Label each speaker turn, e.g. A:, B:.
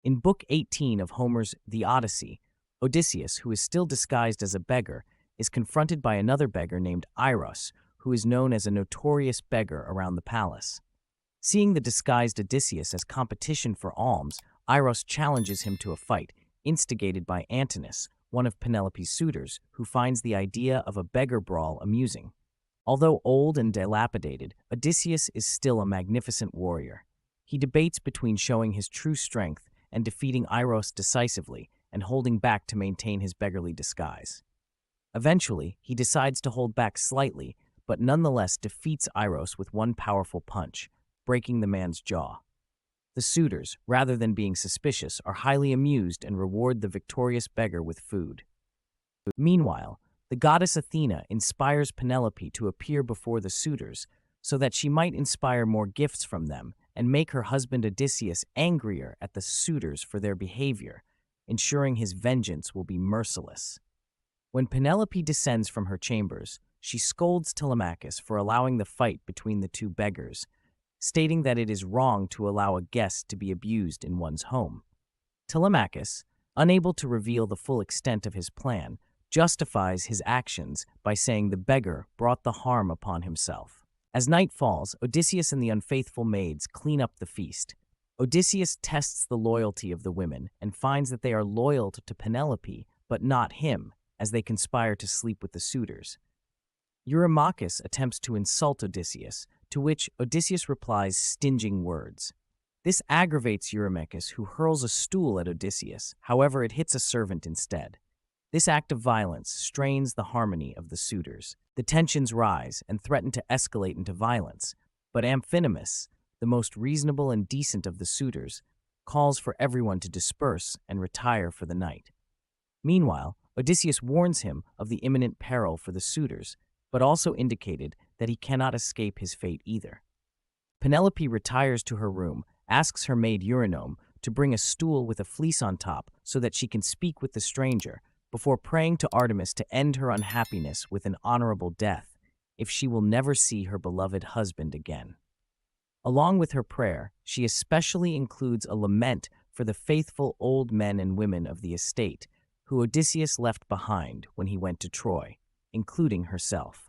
A: In Book 18 of Homer's The Odyssey, Odysseus, who is still disguised as a beggar, is confronted by another beggar named Eiros, who is known as a notorious beggar around the palace. Seeing the disguised Odysseus as competition for alms, Eiros challenges him to a fight, instigated by Antinous, one of Penelope's suitors, who finds the idea of a beggar brawl amusing. Although old and dilapidated, Odysseus is still a magnificent warrior. He debates between showing his true strength and defeating Eiros decisively and holding back to maintain his beggarly disguise. Eventually, he decides to hold back slightly, but nonetheless defeats Eiros with one powerful punch, breaking the man's jaw. The suitors, rather than being suspicious, are highly amused and reward the victorious beggar with food. Meanwhile, the goddess Athena inspires Penelope to appear before the suitors so that she might inspire more gifts from them and make her husband Odysseus angrier at the suitors for their behavior, ensuring his vengeance will be merciless. When Penelope descends from her chambers, she scolds Telemachus for allowing the fight between the two beggars, stating that it is wrong to allow a guest to be abused in one's home. Telemachus, unable to reveal the full extent of his plan, justifies his actions by saying the beggar brought the harm upon himself. As night falls, Odysseus and the unfaithful maids clean up the feast. Odysseus tests the loyalty of the women and finds that they are loyal to Penelope, but not him, as they conspire to sleep with the suitors. Eumaeus attempts to insult Odysseus, to which Odysseus replies stinging words. This aggravates Eumaeus, who hurls a stool at Odysseus. However, it hits a servant instead. This act of violence strains the harmony of the suitors. The tensions rise and threaten to escalate into violence, but Amphinomus, the most reasonable and decent of the suitors, calls for everyone to disperse and retire for the night. Meanwhile, Odysseus warns him of the imminent peril for the suitors, but also indicated that he cannot escape his fate either. Penelope retires to her room, asks her maid Eurynome to bring a stool with a fleece on top so that she can speak with the stranger, before praying to Artemis to end her unhappiness with an honorable death if she will never see her beloved husband again. Along with her prayer, she especially includes a lament for the faithful old men and women of the estate who Odysseus left behind when he went to Troy, including herself.